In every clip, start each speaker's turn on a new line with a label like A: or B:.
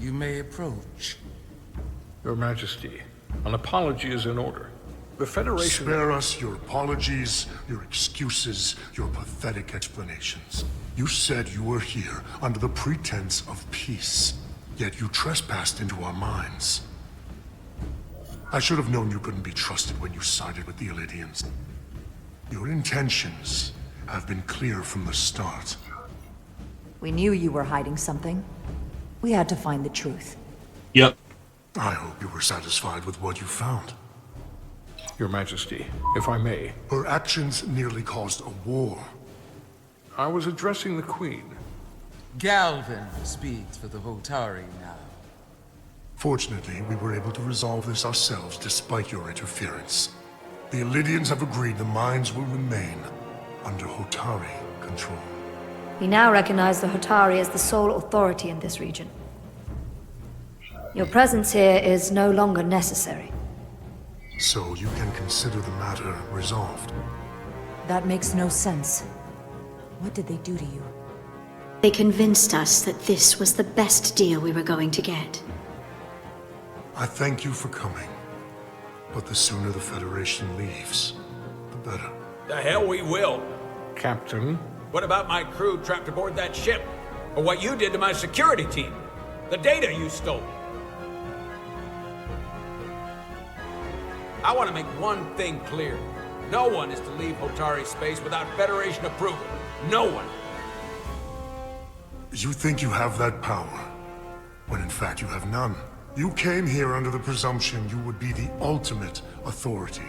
A: You may approach.
B: Your Majesty, an apology is in order. The Federation...
C: Spare us your apologies, your excuses, your pathetic explanations. You said you were here under the pretense of peace, yet you trespassed into our minds. I should have known you couldn't be trusted when you sided with the Elydians. Your intentions have been clear from the start.
D: We knew you were hiding something. We had to find the truth.
E: Yep.
C: I hope you were satisfied with what you found.
B: Your Majesty, if I may.
C: Her actions nearly caused a war.
B: I was addressing the Queen.
A: Galvin speaks for the Hotari now.
C: Fortunately, we were able to resolve this ourselves despite your interference. The Elydians have agreed the mines will remain under Hotari control.
F: We now recognize the Hotari as the sole authority in this region. Your presence here is no longer necessary.
C: So you can consider the matter resolved.
D: That makes no sense. What did they do to you?
G: They convinced us that this was the best deal we were going to get.
C: I thank you for coming. But the sooner the Federation leaves, the better.
H: The hell we will.
B: Captain?
H: What about my crew trapped aboard that ship? Or what you did to my security team? The data you stole? I want to make one thing clear. No one is to leave Hotari space without Federation approval. No one.
C: You think you have that power, when in fact you have none. You came here under the presumption you would be the ultimate authority.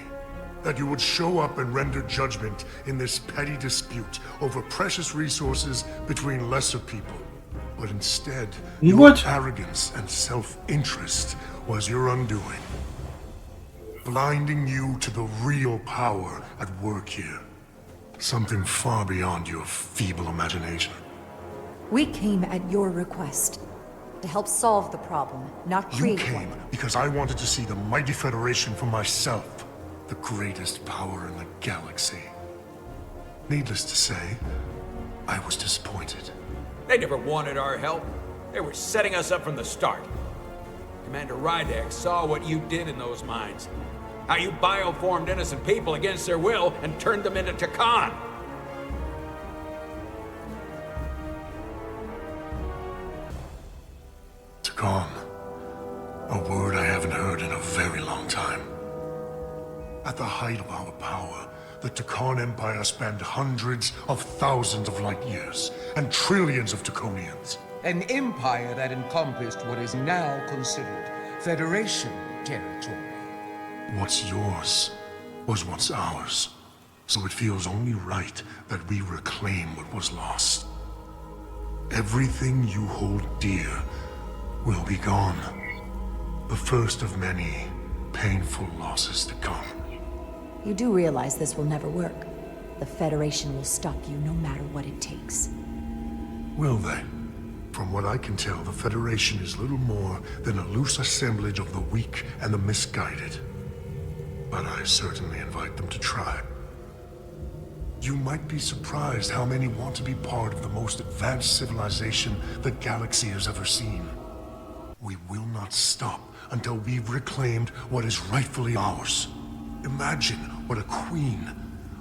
C: That you would show up and render judgment in this petty dispute over precious resources between lesser people. But instead, your arrogance and self-interest was your undoing. Blinding you to the real power at work here. Something far beyond your feeble imagination.
D: We came at your request. To help solve the problem, not
C: You
D: create
C: came
D: one.
C: because I wanted to see the mighty Federation for myself. The greatest power in the galaxy. Needless to say, I was disappointed.
H: They never wanted our help. They were setting us up from the start. Commander Rydek saw what you did in those mines. How you bioformed innocent people against their will and turned them into Takan.
C: Takan. A word I haven't heard in a very long time. At the height of our power, the Takan Empire spanned hundreds of thousands of light years and trillions of Taconians.
A: An empire that encompassed what is now considered Federation territory.
C: What's yours was what's ours. So it feels only right that we reclaim what was lost. Everything you hold dear will be gone. The first of many painful losses to come.
D: You do realize this will never work. The Federation will stop you no matter what it takes.
C: Will they? From what I can tell, the Federation is little more than a loose assemblage of the weak and the misguided. But I certainly invite them to try. You might be surprised how many want to be part of the most advanced civilization the galaxy has ever seen. We will not stop until we've reclaimed what is rightfully ours. Imagine what a queen,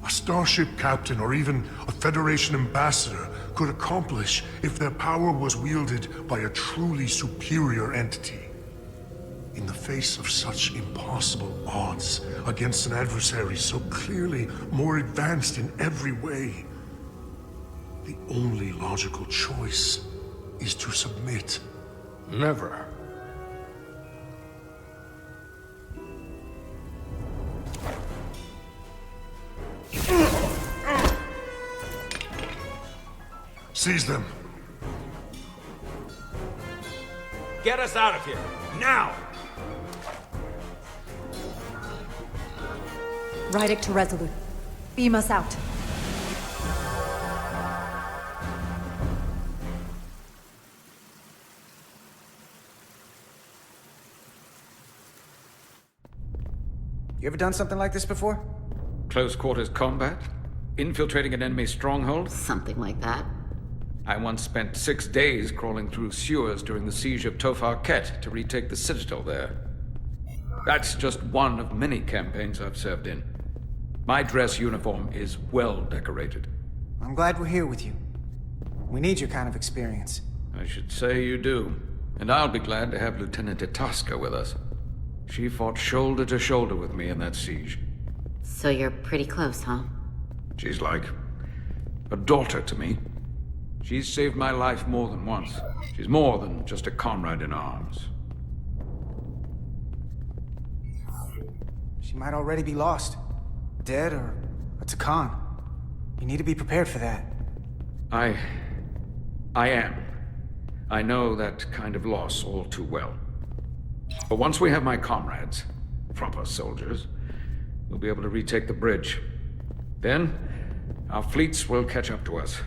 C: a starship captain, or even a Federation ambassador could accomplish if their power was wielded by a truly superior entity. In the face of such impossible odds against an adversary so clearly more advanced in every way, the only logical choice is to submit.
B: Never.
C: Seize them.
H: Get us out of here, now!
D: Rydek to Resolute. Beam us out.
I: You ever done something like this before?
J: Close quarters combat? Infiltrating an enemy stronghold?
G: Something like that.
E: I once spent 6 days crawling through sewers during the siege of Tofar Ket to retake the citadel there. That's just one of many campaigns I've served in. My dress uniform is well decorated.
I: I'm glad we're here with you. We need your kind of experience.
E: I should say you do. And I'll be glad to have Lieutenant Itasca with us. She fought shoulder to shoulder with me in that siege.
J: So you're pretty close, huh?
E: She's like a daughter to me. She's saved my life more than once. She's more than just a comrade in arms.
I: She might already be lost. Dead or a Takan. You need to be prepared for that.
E: I am. I know that kind of loss all too well. But once we have my comrades, proper soldiers, we'll be able to retake the bridge. Then, our fleets will catch up to us.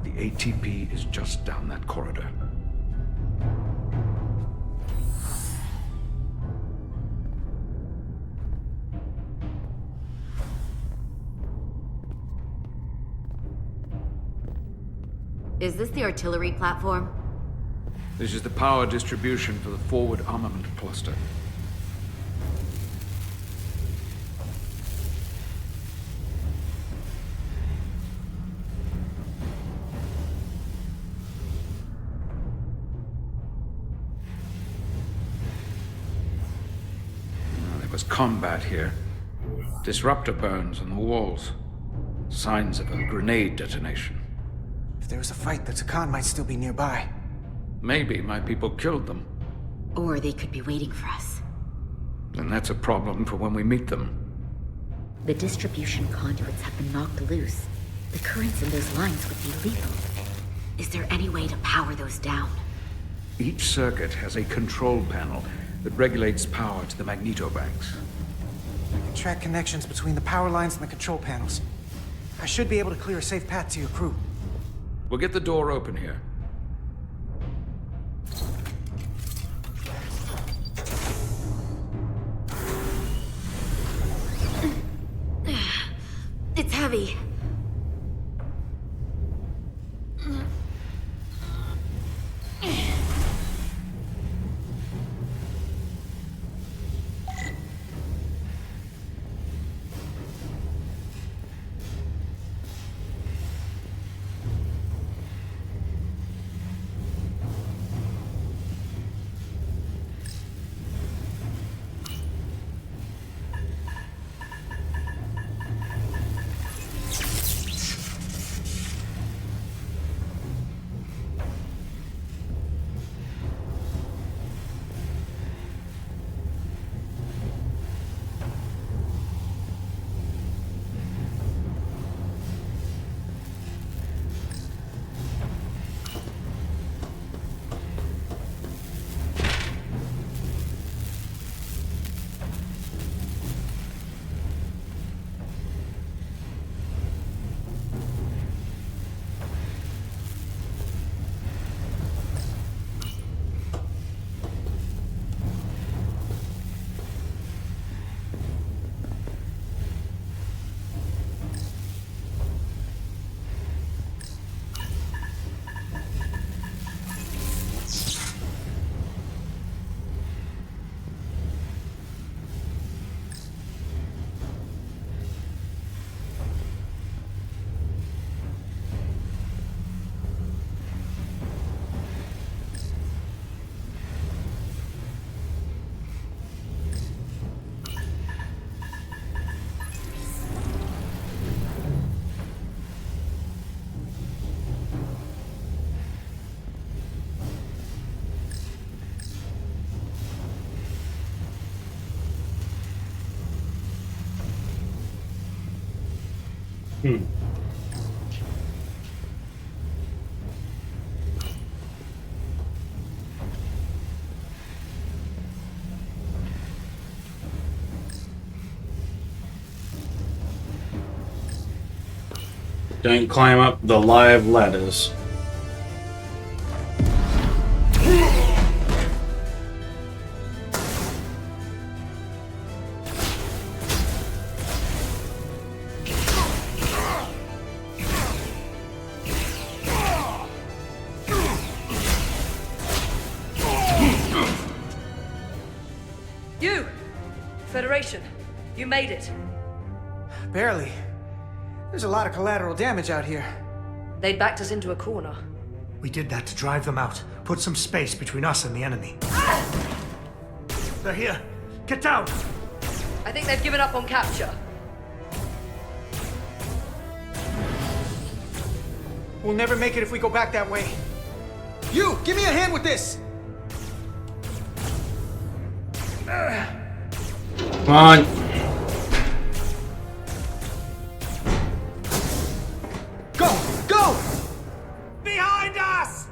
E: The ATP is just down that corridor.
J: Is this the artillery platform?
E: This is the power distribution for the forward armament cluster. There was combat here. Disruptor burns on the walls. Signs of a grenade detonation.
I: If there was a fight, the Takan might still be nearby.
E: Maybe my people killed them.
J: Or they could be waiting for us.
E: And that's a problem for when we meet them.
J: The distribution conduits have been knocked loose. The currents in those lines would be lethal. Is there any way to power those down?
E: Each circuit has a control panel that regulates power to the magnetobanks.
I: I can track connections between the power lines and the control panels. I should be able to clear a safe path to your crew.
E: We'll get the door open here.
J: It's heavy.
K: Don't climb up the live ladders.
F: Federation, you made it.
I: Barely. There's a lot of collateral damage out here.
F: They'd backed us into a corner.
L: We did that to drive them out. Put some space between us and the enemy. They're here. Get down!
F: I think they've given up on capture.
I: We'll never make it if we go back that way. You, give me a hand with this!
K: Come on.
I: Go! Go! Behind us!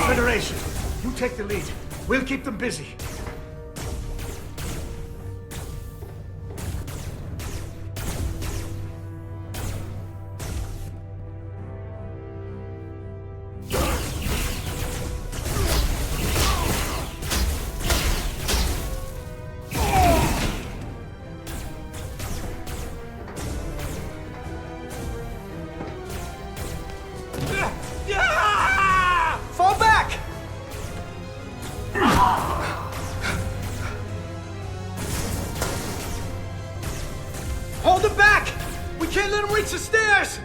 L: Federation, you take the lead. We'll keep them busy.
I: Fall back! Hold them back! We can't let them reach the stairs!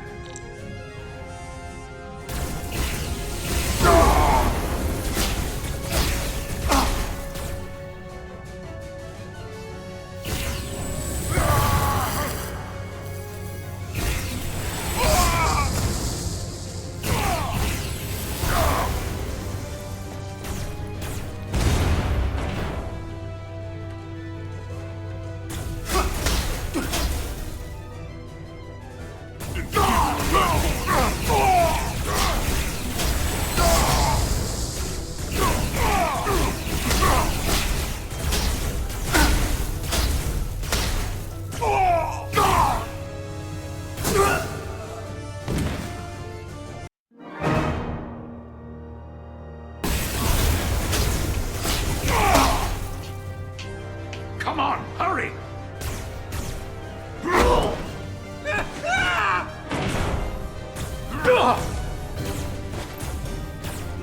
E: Come on, hurry!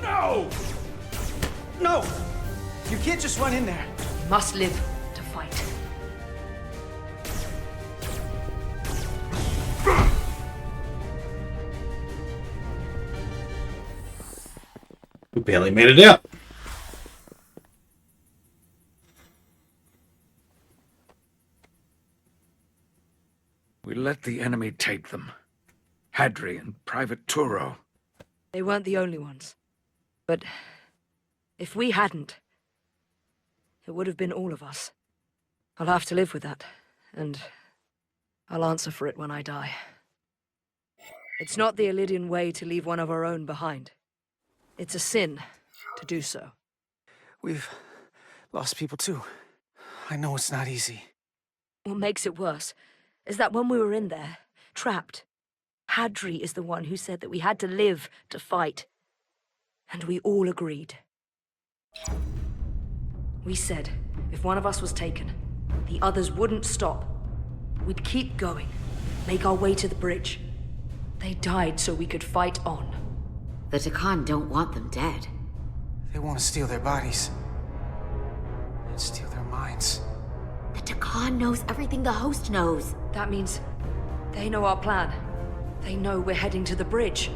E: No!
I: No! You can't just run in there.
F: You must live to fight.
K: We barely made it out.
E: We let the enemy take them. Hadri and Private Turo.
F: They weren't the only ones. But if we hadn't, it would have been all of us. I'll have to live with that, and I'll answer for it when I die. It's not the Illidian way to leave one of our own behind. It's a sin to do so.
I: We've lost people too. I know it's not easy.
F: What makes it worse is that when we were in there, trapped, Hadri is the one who said that we had to live to fight. And we all agreed. We said if one of us was taken, the others wouldn't stop. We'd keep going, make our way to the bridge. They died so we could fight on.
J: The Takan don't want them dead.
I: They want to steal their bodies. And steal their minds.
J: The Takan knows everything the host knows.
F: That means they know our plan. They know we're heading to the bridge.